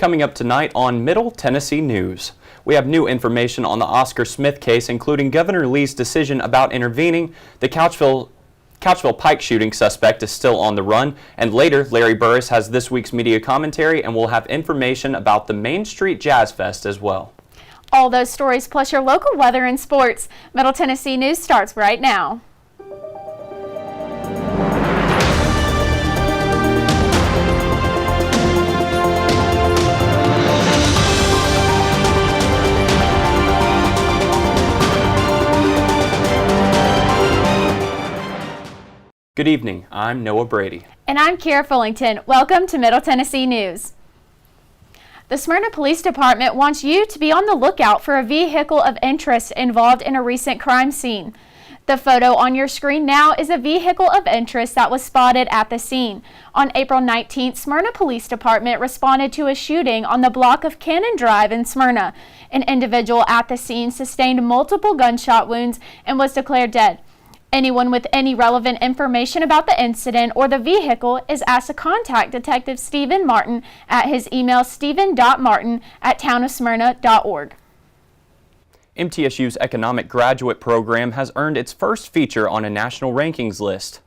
Coming up tonight on Middle Tennessee News, we have new information on the Oscar Smith case, including Governor Lee's decision about intervening. The Couchville Pike shooting suspect is still on the run, and later Larry Burris has this week's media commentary, and we'll have information about the Main Street Jazz Fest as well. All those stories plus your local weather and sports. Middle Tennessee News starts right now. Good evening, I'm Noah Brady. And I'm Kara Fullington. Welcome to Middle Tennessee News. The Smyrna Police Department wants you to be on the lookout for a vehicle of interest involved in a recent crime scene. The photo on your screen now is a vehicle of interest that was spotted at the scene. On April 19th, Smyrna Police Department responded to a shooting on the block of Cannon Drive in Smyrna. An individual at the scene sustained multiple gunshot wounds and was declared dead. Anyone with any relevant information about the incident or the vehicle is asked to contact Detective Stephen Martin at his email stephen.martin@townofsmyrna.org. MTSU's Economic Graduate Program has earned its first feature on a national rankings list.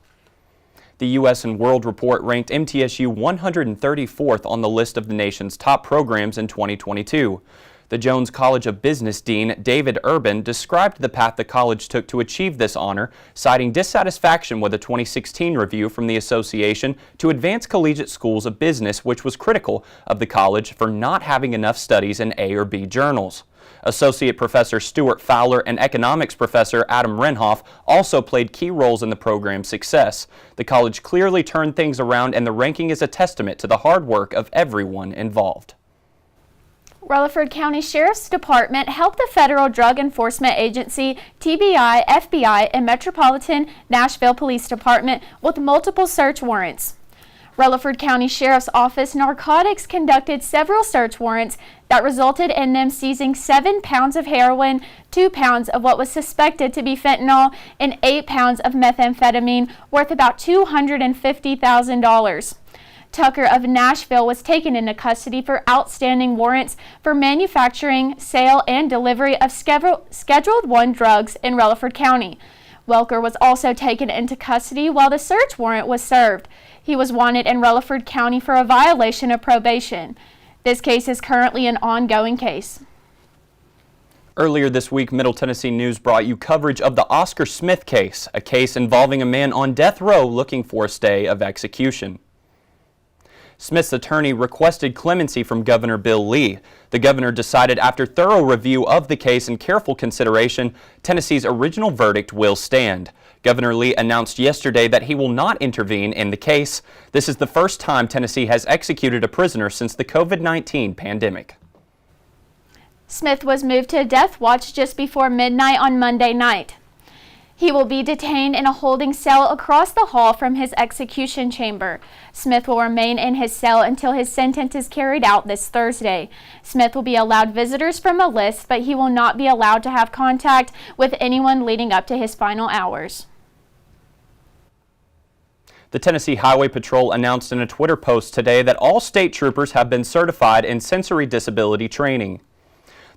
The U.S. and World Report ranked MTSU 134th on the list of the nation's top programs in 2022. The Jones College of Business Dean David Urban described the path the college took to achieve this honor, citing dissatisfaction with a 2016 review from the Association to Advance Collegiate Schools of Business, which was critical of the college for not having enough studies in A or B journals. Associate Professor Stuart Fowler and Economics Professor Adam Renhoff also played key roles in the program's success. The college clearly turned things around, and the ranking is a testament to the hard work of everyone involved. Rutherford County Sheriff's Department helped the Federal Drug Enforcement Agency, TBI, FBI, and Metropolitan Nashville Police Department with multiple search warrants. Rutherford County Sheriff's Office Narcotics conducted several search warrants that resulted in them seizing 7 pounds of heroin, 2 pounds of what was suspected to be fentanyl, and 8 pounds of methamphetamine worth about $250,000. Tucker of Nashville was taken into custody for outstanding warrants for manufacturing, sale, and delivery of Scheduled 1 drugs in Rutherford County. Welker was also taken into custody while the search warrant was served. He was wanted in Rutherford County for a violation of probation. This case is currently an ongoing case. Earlier this week, Middle Tennessee News brought you coverage of the Oscar Smith case, a case involving a man on death row looking for a stay of execution. Smith's attorney requested clemency from Governor Bill Lee. The governor decided after thorough review of the case and careful consideration, Tennessee's original verdict will stand. Governor Lee announced yesterday that he will not intervene in the case. This is the first time Tennessee has executed a prisoner since the COVID-19 pandemic. Smith was moved to death watch just before midnight on Monday night. He will be detained in a holding cell across the hall from his execution chamber. Smith will remain in his cell until his sentence is carried out this Thursday. Smith will be allowed visitors from a list, but he will not be allowed to have contact with anyone leading up to his final hours. The Tennessee Highway Patrol announced in a Twitter post today that all state troopers have been certified in sensory disability training.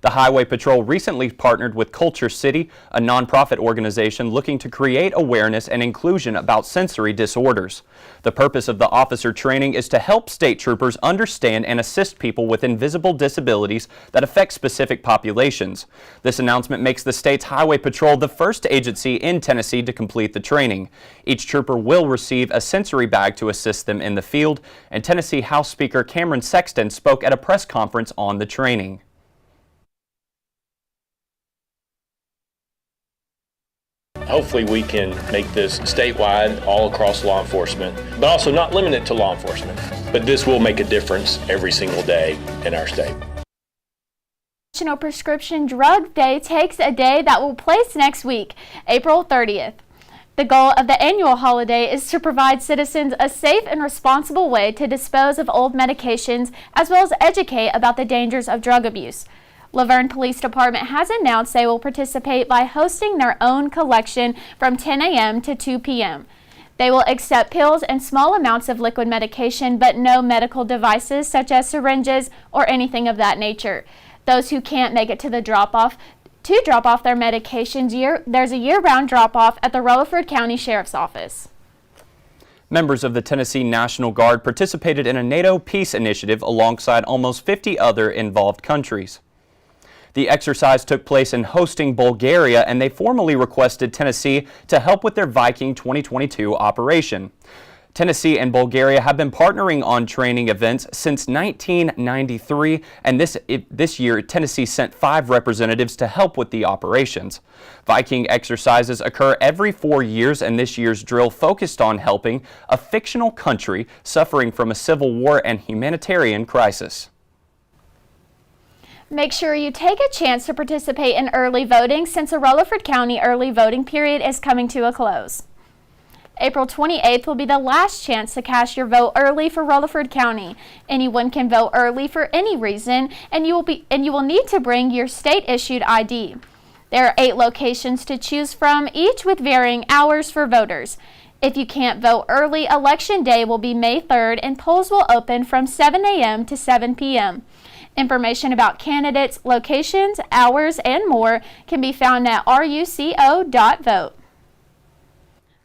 The Highway Patrol recently partnered with Culture City, a nonprofit organization looking to create awareness and inclusion about sensory disorders. The purpose of the officer training is to help state troopers understand and assist people with invisible disabilities that affect specific populations. This announcement makes the state's Highway Patrol the first agency in Tennessee to complete the training. Each trooper will receive a sensory bag to assist them in the field, and Tennessee House Speaker Cameron Sexton spoke at a press conference on the training. Hopefully we can make this statewide, all across law enforcement, but also not limit it to law enforcement. But this will make a difference every single day in our state. National Prescription Drug Day takes a day that will place next week, April 30th. The goal of the annual holiday is to provide citizens a safe and responsible way to dispose of old medications, as well as educate about the dangers of drug abuse. Laverne Police Department has announced they will participate by hosting their own collection from 10 a.m. to 2 p.m. They will accept pills and small amounts of liquid medication, but no medical devices such as syringes or anything of that nature. Those who can't make it to the drop-off their medications, there's a year-round drop-off at the Rutherford County Sheriff's Office. Members of the Tennessee National Guard participated in a NATO peace initiative alongside almost 50 other involved countries. The exercise took place in hosting Bulgaria, and they formally requested Tennessee to help with their Viking 2022 operation. Tennessee and Bulgaria have been partnering on training events since 1993, and this year Tennessee sent 5 representatives to help with the operations. Viking exercises occur every 4 years, and this year's drill focused on helping a fictional country suffering from a civil war and humanitarian crisis. Make sure you take a chance to participate in early voting since the Rutherford County early voting period is coming to a close. April 28th will be the last chance to cast your vote early for Rutherford County. Anyone can vote early for any reason, and you will need to bring your state-issued ID. There are 8 locations to choose from, each with varying hours for voters. If you can't vote early, Election Day will be May 3rd, and polls will open from 7 a.m. to 7 p.m. Information about candidates, locations, hours, and more can be found at ruco.vote.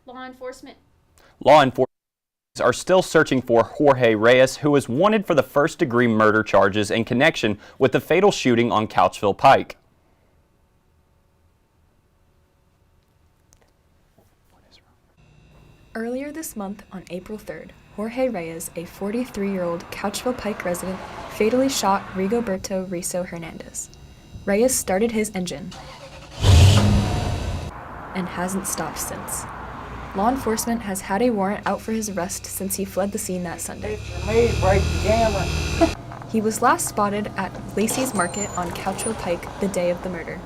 Law enforcement are still searching for Jorge Reyes, who is wanted for the first-degree murder charges in connection with the fatal shooting on Couchville Pike. Earlier this month, on April 3rd, Jorge Reyes, a 43-year-old Couchville Pike resident, fatally shot Rigoberto Riso Hernandez. Reyes started his engine and hasn't stopped since. Law enforcement has had a warrant out for his arrest since he fled the scene that Sunday. He was last spotted at Lacey's Market on Couchville Pike the day of the murder.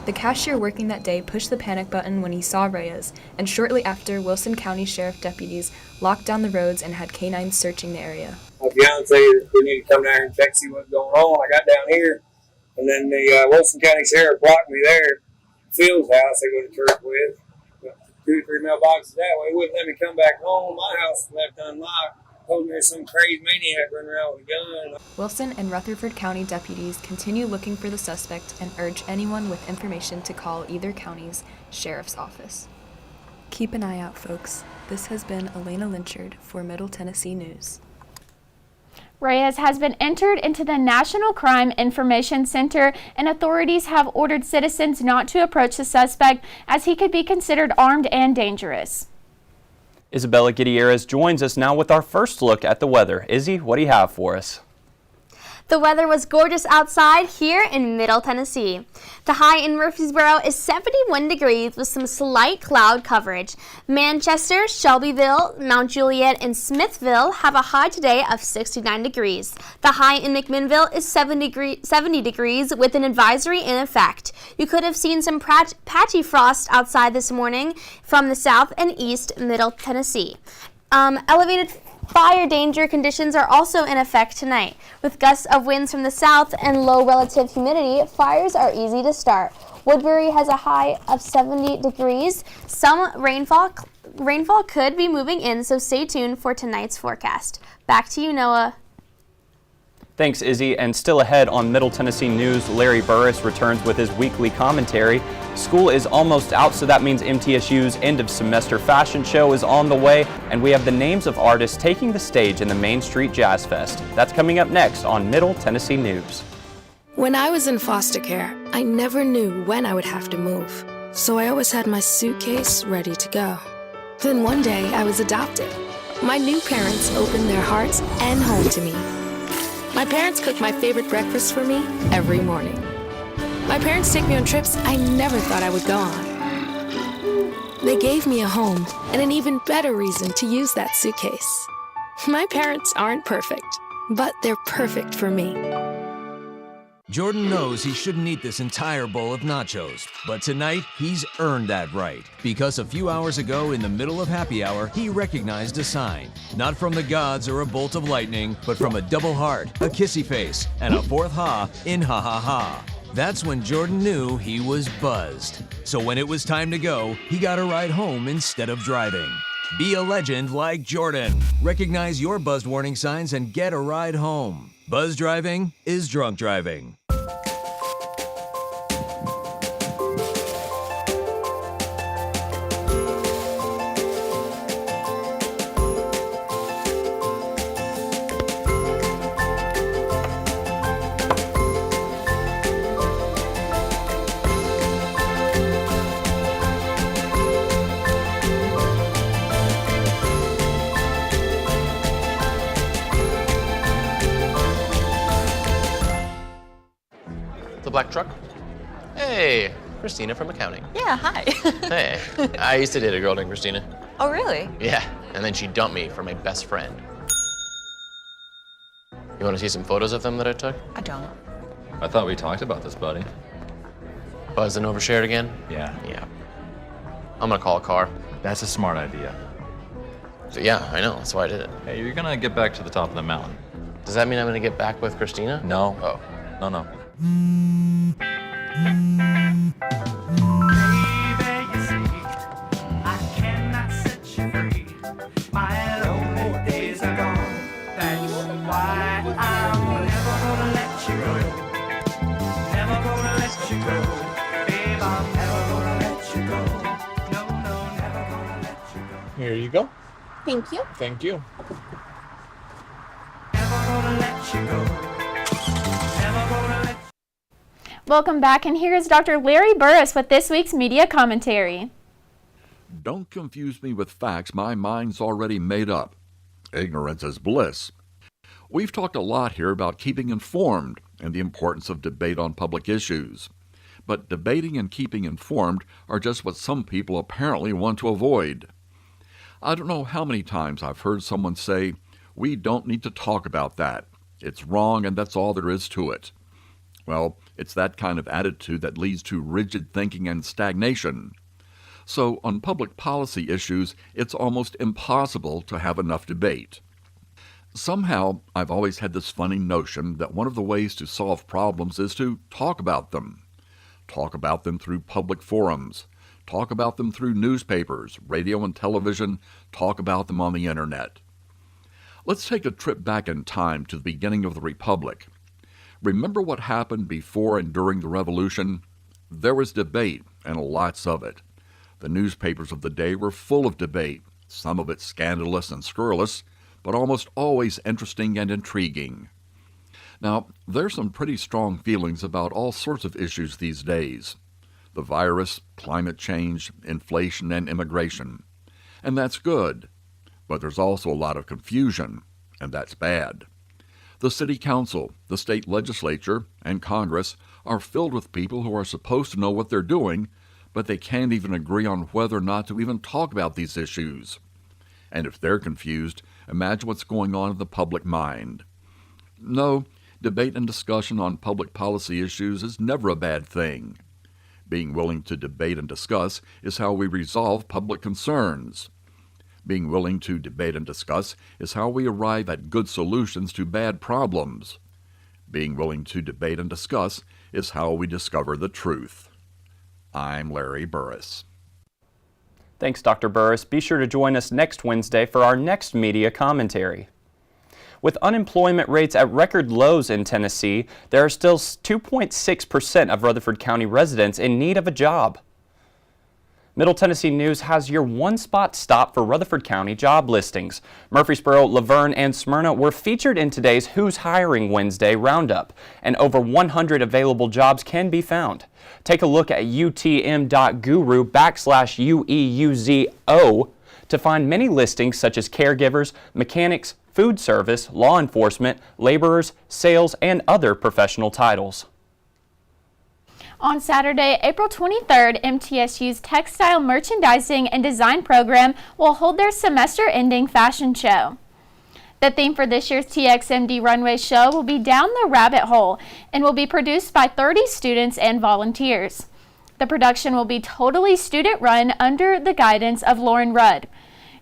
The cashier working that day pushed the panic button when he saw Reyes, and shortly after, Wilson County Sheriff deputies locked down the roads and had canines searching the area. My fiance, we need to come down here and check, see what's going on. I got down here, and then the Wilson County Sheriff blocked me there. Phil's house they go to church with. 2 or 3 mailboxes that way. Wouldn't let me come back home. My house was left unlocked. Told me there's some crazy maniac running around with a gun. Wilson and Rutherford County deputies continue looking for the suspect and urge anyone with information to call either county's sheriff's office. Keep an eye out, folks. This has been Elena Lynchard for Middle Tennessee News. Reyes has been entered into the National Crime Information Center, and authorities have ordered citizens not to approach the suspect as he could be considered armed and dangerous. Isabella Gutierrez joins us now with our first look at the weather. Izzy, what do you have for us? The weather was gorgeous outside here in Middle Tennessee. The high in Murfreesboro is 71 degrees with some slight cloud coverage. Manchester, Shelbyville, Mount Juliet, and Smithville have a high today of 69 degrees. The high in McMinnville is 70 degrees with an advisory in effect. You could have seen some patchy frost outside this morning from the south and east Middle Tennessee. Elevated fire danger conditions are also in effect tonight. With gusts of winds from the south and low relative humidity, fires are easy to start. Woodbury has a high of 70 degrees. Some rainfall could be moving in, so stay tuned for tonight's forecast. Back to you, Noah. Thanks, Izzy. And still ahead on Middle Tennessee News, Larry Burris returns with his weekly commentary. School is almost out, so that means MTSU's end of semester fashion show is on the way, and we have the names of artists taking the stage in the Main Street Jazz Fest. That's coming up next on Middle Tennessee News. When I was in foster care, I never knew when I would have to move, so I always had my suitcase ready to go. Then one day, I was adopted. My new parents opened their hearts and home to me. My parents cook my favorite breakfast for me every morning. My parents take me on trips I never thought I would go on. They gave me a home and an even better reason to use that suitcase. My parents aren't perfect, but they're perfect for me. Jordan knows he shouldn't eat this entire bowl of nachos, but tonight he's earned that right. Because a few hours ago in the middle of happy hour, he recognized a sign. Not from the gods or a bolt of lightning, but from a double heart, a kissy face, and a fourth ha in ha ha ha. That's when Jordan knew he was buzzed. So when it was time to go, he got a ride home instead of driving. Be a legend like Jordan. Recognize your buzzed warning signs and get a ride home. Buzz driving is drunk driving. The black truck? Hey, Christina from accounting. Yeah, hi. Hey, I used to date a girl named Christina. Oh, really? Yeah, and then she dumped me for my best friend. You want to see some photos of them that I took? I don't. I thought we talked about this, buddy. Buzzed and overshared again? Yeah. Yeah. I'm gonna call a car. That's a smart idea. So, yeah, I know, that's why I did it. Hey, you're gonna get back to the top of the mountain. Does that mean I'm gonna get back with Christina? No. Oh. No. Here you go. Thank you. Thank you. Welcome back, and here is Dr. Larry Burris with this week's media commentary. Don't confuse me with facts my mind's already made up. Ignorance is bliss. We've talked a lot here about keeping informed and the importance of debate on public issues. But debating and keeping informed are just what some people apparently want to avoid. I don't know how many times I've heard someone say, "We don't need to talk about that. It's wrong and that's all there is to it." Well, it's that kind of attitude that leads to rigid thinking and stagnation. So on public policy issues, it's almost impossible to have enough debate. Somehow, I've always had this funny notion that one of the ways to solve problems is to talk about them. Talk about them through public forums. Talk about them through newspapers, radio and television. Talk about them on the internet. Let's take a trip back in time to the beginning of the Republic. Remember what happened before and during the Revolution? There was debate, and lots of it. The newspapers of the day were full of debate, some of it scandalous and scurrilous, but almost always interesting and intriguing. Now, there's some pretty strong feelings about all sorts of issues these days. The virus, climate change, inflation, and immigration. And that's good. But there's also a lot of confusion, and that's bad. The city council, the state legislature, and Congress are filled with people who are supposed to know what they're doing, but they can't even agree on whether or not to even talk about these issues. And if they're confused, imagine what's going on in the public mind. No, debate and discussion on public policy issues is never a bad thing. Being willing to debate and discuss is how we resolve public concerns. Being willing to debate and discuss is how we arrive at good solutions to bad problems. Being willing to debate and discuss is how we discover the truth. I'm Larry Burris. Thanks, Dr. Burris. Be sure to join us next Wednesday for our next media commentary. With unemployment rates at record lows in Tennessee, there are still 2.6% of Rutherford County residents in need of a job. Middle Tennessee News has your one-spot stop for Rutherford County job listings. Murfreesboro, Laverne, and Smyrna were featured in today's Who's Hiring Wednesday roundup, and over 100 available jobs can be found. Take a look at utm.guru/UEUZO to find many listings such as caregivers, mechanics, food service, law enforcement, laborers, sales, and other professional titles. On Saturday, April 23rd, MTSU's Textile Merchandising and Design program will hold their semester-ending fashion show. The theme for this year's TXMD Runway show will be Down the Rabbit Hole and will be produced by 30 students and volunteers. The production will be totally student-run under the guidance of Lauren Rudd.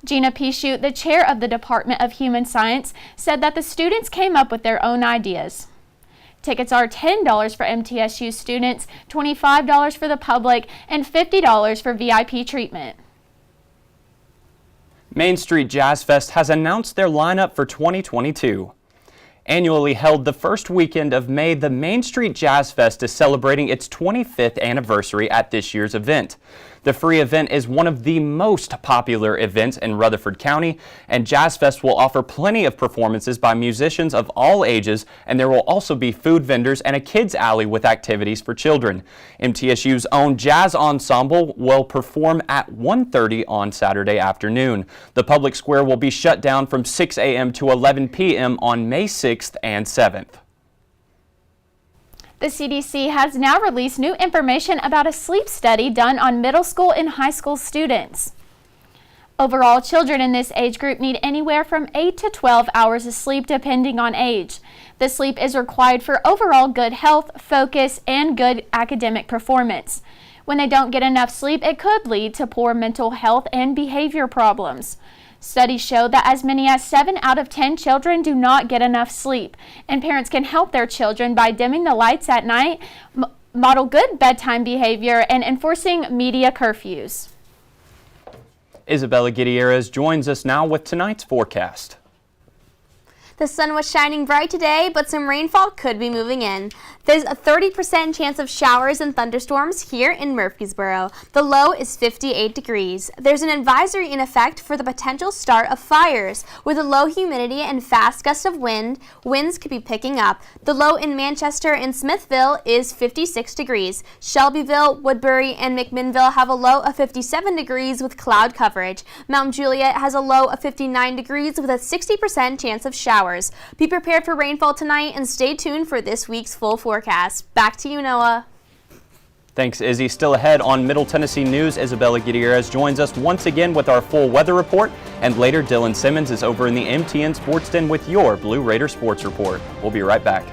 Gina Pichute, the chair of the Department of Human Science, said that the students came up with their own ideas. Tickets are $10 for MTSU students, $25 for the public, and $50 for VIP treatment. Main Street Jazz Fest has announced their lineup for 2022. Annually held the first weekend of May, the Main Street Jazz Fest is celebrating its 25th anniversary at this year's event. The free event is one of the most popular events in Rutherford County, and Jazz Fest will offer plenty of performances by musicians of all ages, and there will also be food vendors and a kids alley with activities for children. MTSU's own jazz ensemble will perform at 1:30 on Saturday afternoon. The public square will be shut down from 6 a.m. to 11 p.m. on May 6th and 7th. The CDC has now released new information about a sleep study done on middle school and high school students. Overall, children in this age group need anywhere from 8 to 12 hours of sleep depending on age. The sleep is required for overall good health, focus, and good academic performance. When they don't get enough sleep, it could lead to poor mental health and behavior problems. Studies show that as many as 7 out of 10 children do not get enough sleep, and parents can help their children by dimming the lights at night, model good bedtime behavior, and enforcing media curfews. Isabella Gutierrez joins us now with tonight's forecast. The sun was shining bright today, but some rainfall could be moving in. There's a 30% chance of showers and thunderstorms here in Murfreesboro. The low is 58 degrees. There's an advisory in effect for the potential start of fires. With a low humidity and fast gusts of wind, winds could be picking up. The low in Manchester and Smithville is 56 degrees. Shelbyville, Woodbury, and McMinnville have a low of 57 degrees with cloud coverage. Mount Juliet has a low of 59 degrees with a 60% chance of showers. Be prepared for rainfall tonight and stay tuned for this week's full forecast. Back to you, Noah. Thanks, Izzy. Still ahead on Middle Tennessee News, Isabella Gutierrez joins us once again with our full weather report, and later Dylan Simmons is over in the MTN Sports Den with your Blue Raider Sports Report. We'll be right back.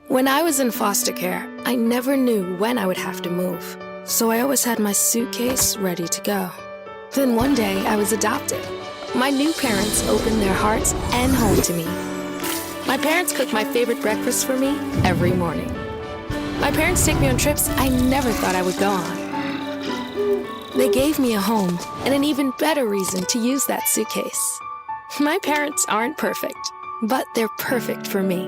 When I was in foster care, I never knew when I would have to move, so I always had my suitcase ready to go. Then one day I was adopted. My new parents opened their hearts and home to me. My parents cook my favorite breakfast for me every morning. My parents take me on trips I never thought I would go on. They gave me a home and an even better reason to use that suitcase. My parents aren't perfect, but they're perfect for me.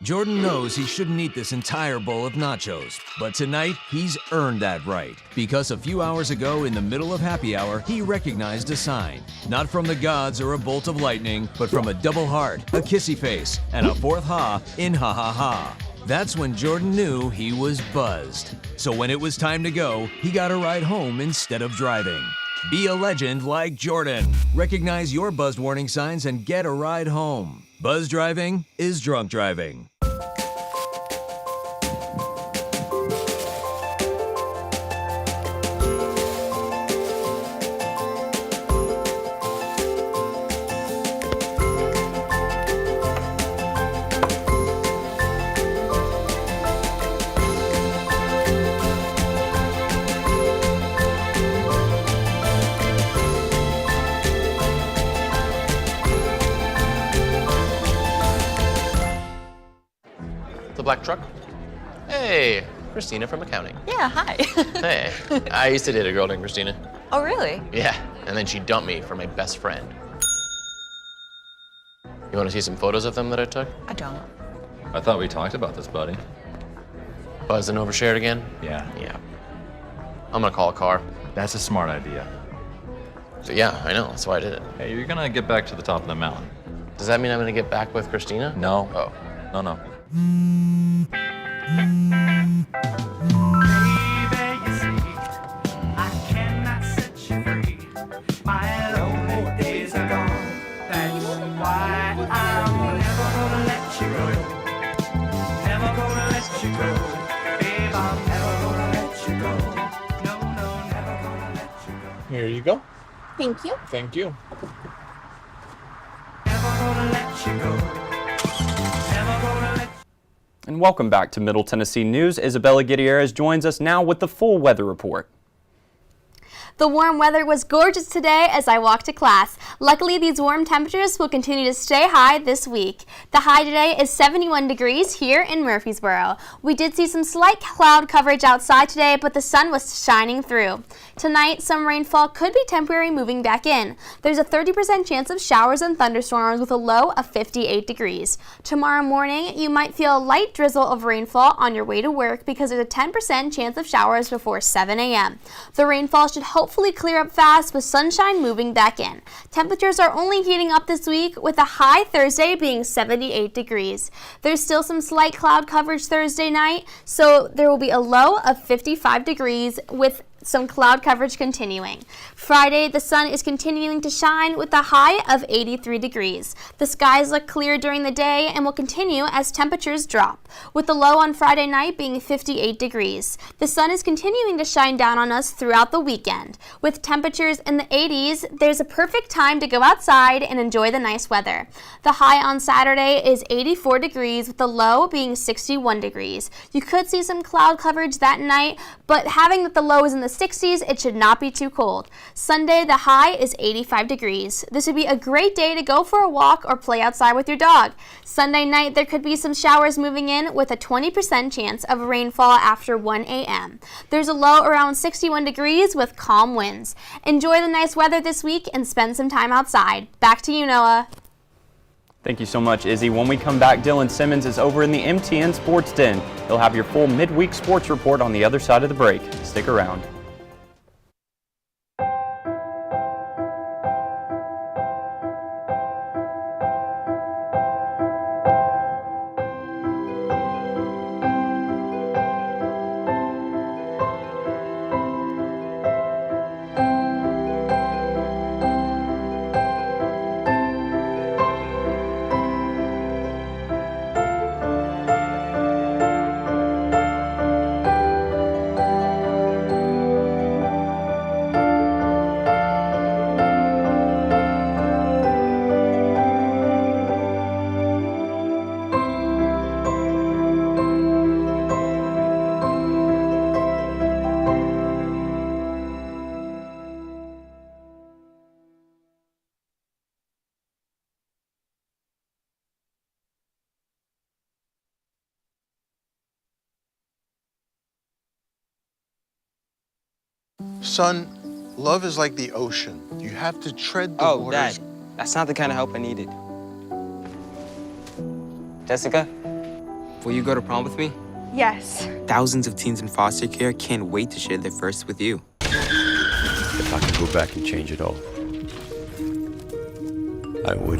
Jordan knows he shouldn't eat this entire bowl of nachos, but tonight he's earned that right. Because a few hours ago in the middle of happy hour, he recognized a sign. Not from the gods or a bolt of lightning, but from a double heart, a kissy face, and a fourth ha in ha ha ha. That's when Jordan knew he was buzzed. So when it was time to go, he got a ride home instead of driving. Be a legend like Jordan. Recognize your buzzed warning signs and get a ride home. Buzz driving is drunk driving. The black truck? Hey, Christina from accounting. Yeah, hi. Hey, I used to date a girl named Christina. Oh, really? Yeah, and then she dumped me for my best friend. You want to see some photos of them that I took? I don't. I thought we talked about this, buddy. Buzzed and overshared again? Yeah. Yeah. I'm gonna call a car. That's a smart idea. So yeah, I know, that's why I did it. Hey, you're gonna get back to the top of the mountain. Does that mean I'm gonna get back with Christina? No. Oh. No. Here you go. Thank you. Thank you. And welcome back to Middle Tennessee News. Isabella Gutierrez joins us now with the full weather report. The warm weather was gorgeous today as I walked to class. Luckily, these warm temperatures will continue to stay high this week. The high today is 71 degrees here in Murfreesboro. We did see some slight cloud coverage outside today, but the sun was shining through. Tonight, some rainfall could be temporary moving back in. There's a 30% chance of showers and thunderstorms with a low of 58 degrees. Tomorrow morning, you might feel a light drizzle of rainfall on your way to work because there's a 10% chance of showers before 7 a.m. The rainfall should hopefully clear up fast with sunshine moving back in. Temperatures are only heating up this week with a high Thursday being 78 degrees. There's still some slight cloud coverage Thursday night, so there will be a low of 55 degrees with some cloud coverage continuing. Friday, the sun is continuing to shine with a high of 83 degrees. The skies look clear during the day and will continue as temperatures drop, with the low on Friday night being 58 degrees. The sun is continuing to shine down on us throughout the weekend. With temperatures in the 80s, there's a perfect time to go outside and enjoy the nice weather. The high on Saturday is 84 degrees with the low being 61 degrees. You could see some cloud coverage that night, but having that the low is in the 60s, it should not be too cold. Sunday, the high is 85 degrees. This would be a great day to go for a walk or play outside with your dog. Sunday night, there could be some showers moving in with a 20% chance of rainfall after 1 a.m. There's a low around 61 degrees with calm winds. Enjoy the nice weather this week and spend some time outside. Back to you, Noah. Thank you so much, Izzy. When we come back, Dylan Simmons is over in the MTN Sports Den. He'll have your full midweek sports report on the other side of the break. Stick around. Son, love is like the ocean. You have to tread the waters. Dad, that's not the kind of help I needed. Jessica, will you go to prom with me? Yes. Thousands of teens in foster care can't wait to share their first with you. If I could go back and change it all, I would.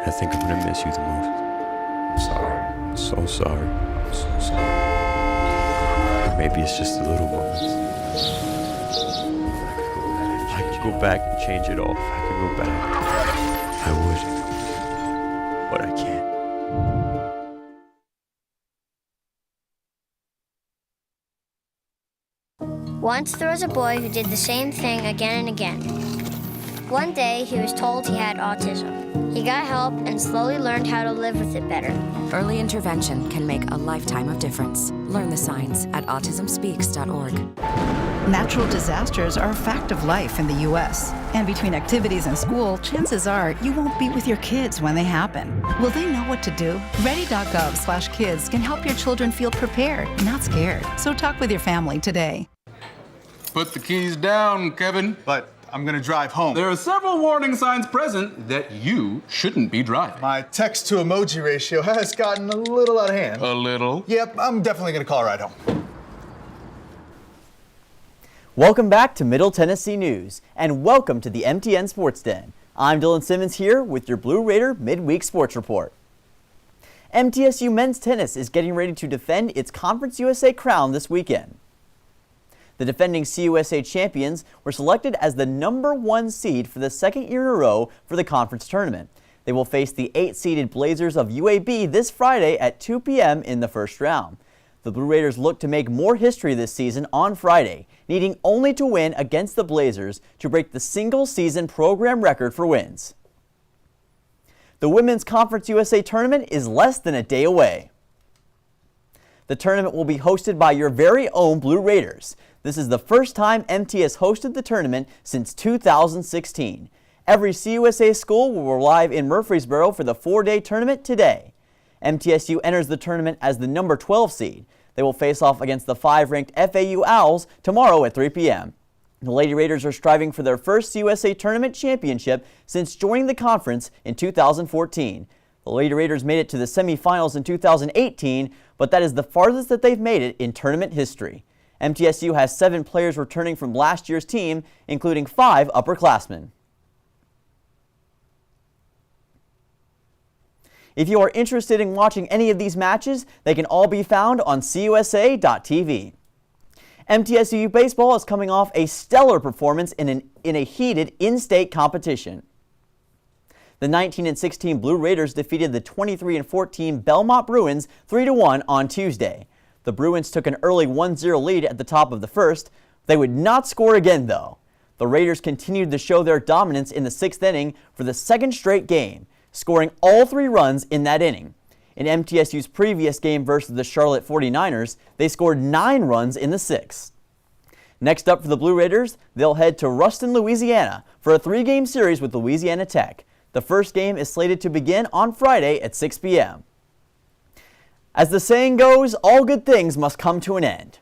I think I'm gonna miss you the most. I'm sorry. I'm so sorry. I'm so sorry. Maybe it's just the little moments. If I could go back and change it all, if I could go back, I would. But I can't. Once there was a boy who did the same thing again and again. One day, he was told he had autism. He got help and slowly learned how to live with it better. Early intervention can make a lifetime of difference. Learn the signs at autismspeaks.org. Natural disasters are a fact of life in the U.S. And between activities and school, chances are you won't be with your kids when they happen. Will they know what to do? Ready.gov/kids can help your children feel prepared, not scared. So talk with your family today. Put the keys down, Kevin. But I'm gonna drive home. There are several warning signs present that you shouldn't be driving. My text to emoji ratio has gotten a little out of hand. A little? Yep, I'm definitely gonna call a ride home. Welcome back to Middle Tennessee News, and welcome to the MTN Sports Den. I'm Dylan Simmons here with your Blue Raider Midweek Sports Report. MTSU men's tennis is getting ready to defend its Conference USA crown this weekend. The defending CUSA champions were selected as the #1 seed for the second year in a row for the conference tournament. They will face the 8-seeded Blazers of UAB this Friday at 2 p.m. in the first round. The Blue Raiders look to make more history this season on Friday, needing only to win against the Blazers to break the single-season program record for wins. The Women's Conference USA tournament is less than a day away. The tournament will be hosted by your very own Blue Raiders. This is the first time MT has hosted the tournament since 2016. Every CUSA school will arrive in Murfreesboro for the 4-day tournament today. MTSU enters the tournament as the number 12 seed. They will face off against the 5-ranked FAU Owls tomorrow at 3 p.m. The Lady Raiders are striving for their first CUSA tournament championship since joining the conference in 2014. The Lady Raiders made it to the semifinals in 2018, but that is the farthest that they've made it in tournament history. MTSU has 7 players returning from last year's team, including 5 upperclassmen. If you are interested in watching any of these matches, they can all be found on CUSA.tv. MTSU baseball is coming off a stellar performance in a heated in-state competition. The 19-16 Blue Raiders defeated the 23-14 Belmont Bruins 3-1 on Tuesday. The Bruins took an early 1-0 lead at the top of the first. They would not score again, though. The Raiders continued to show their dominance in the 6th inning for the second straight game, scoring all 3 runs in that inning. In MTSU's previous game versus the Charlotte 49ers, they scored 9 runs in the 6th. Next up for the Blue Raiders, they'll head to Ruston, Louisiana for a 3-game series with Louisiana Tech. The first game is slated to begin on Friday at 6 p.m. As the saying goes, all good things must come to an end.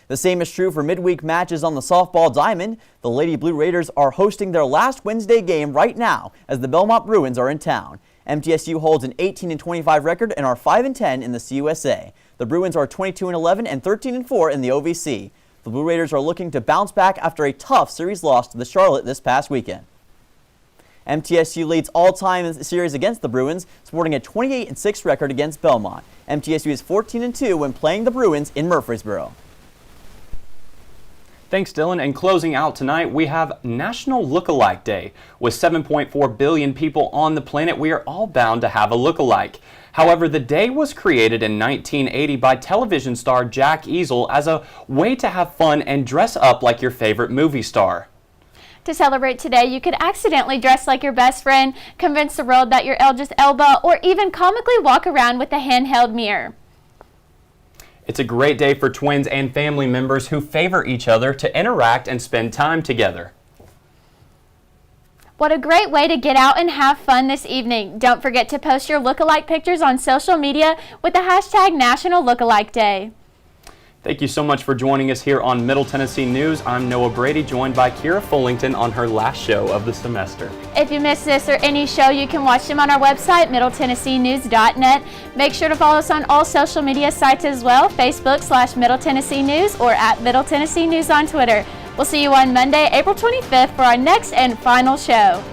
The same is true for midweek matches on the softball diamond. The Lady Blue Raiders are hosting their last Wednesday game right now as the Belmont Bruins are in town. MTSU holds an 18-25 record and are 5-10 in the CUSA. The Bruins are 22-11 and 13-4 in the OVC. The Blue Raiders are looking to bounce back after a tough series loss to the Charlotte this past weekend. MTSU leads all-time in the series against the Bruins, sporting a 28-6 record against Belmont. MTSU is 14-2 when playing the Bruins in Murfreesboro. Thanks, Dylan. And closing out tonight, we have National Lookalike Day. With 7.4 billion people on the planet, we are all bound to have a lookalike. However, the day was created in 1980 by television star Jack Easel as a way to have fun and dress up like your favorite movie star. To celebrate today, you could accidentally dress like your best friend, convince the world that you're Elvis Elba, or even comically walk around with a handheld mirror. It's a great day for twins and family members who favor each other to interact and spend time together. What a great way to get out and have fun this evening. Don't forget to post your lookalike pictures on social media with the hashtag National Lookalike Day. Thank you so much for joining us here on Middle Tennessee News. I'm Noah Brady, joined by Kira Fullington on her last show of the semester. If you missed this or any show, you can watch them on our website, MiddleTennesseeNews.net. Make sure to follow us on all social media sites as well, Facebook/Middle Tennessee News or at Middle Tennessee News on Twitter. We'll see you on Monday, April 25th for our next and final show.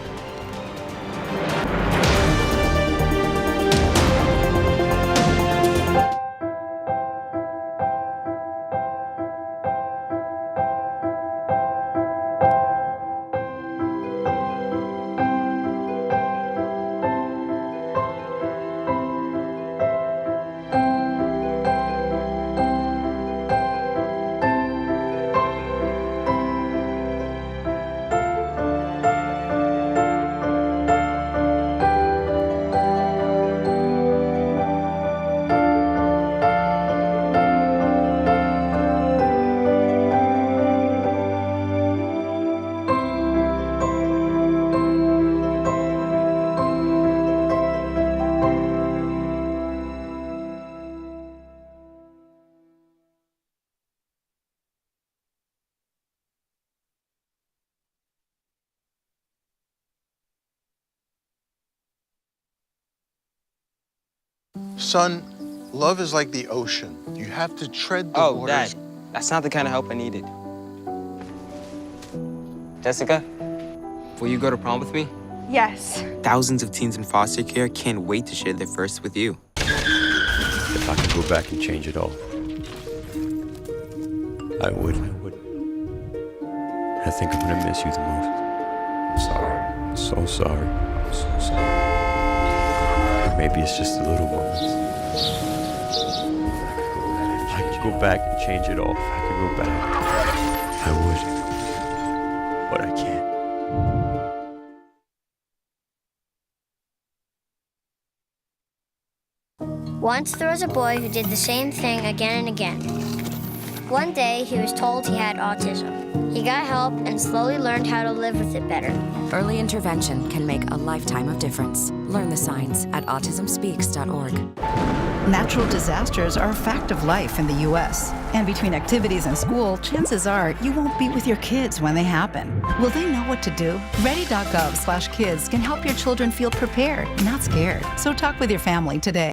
Son, love is like the ocean. You have to tread the Oh, waters. Dad, that's not the kind of help I needed. Jessica, will you go to prom with me? Yes. Thousands of teens in foster care can't wait to share their first with you. If I could go back and change it all, I would. I think I'm gonna miss you the most. I'm sorry. I'm so sorry. I'm so sorry. Maybe it's just the little moments. If I could go back and change it all, if I could go back, I would. But I can't. Once there was a boy who did the same thing again and again. One day, he was told he had autism. He got help and slowly learned how to live with it better. Early intervention can make a lifetime of difference. Learn the signs at autismspeaks.org. Natural disasters are a fact of life in the U.S. And between activities and school, chances are you won't be with your kids when they happen. Will they know what to do? Ready.gov/kids can help your children feel prepared, not scared. So talk with your family today.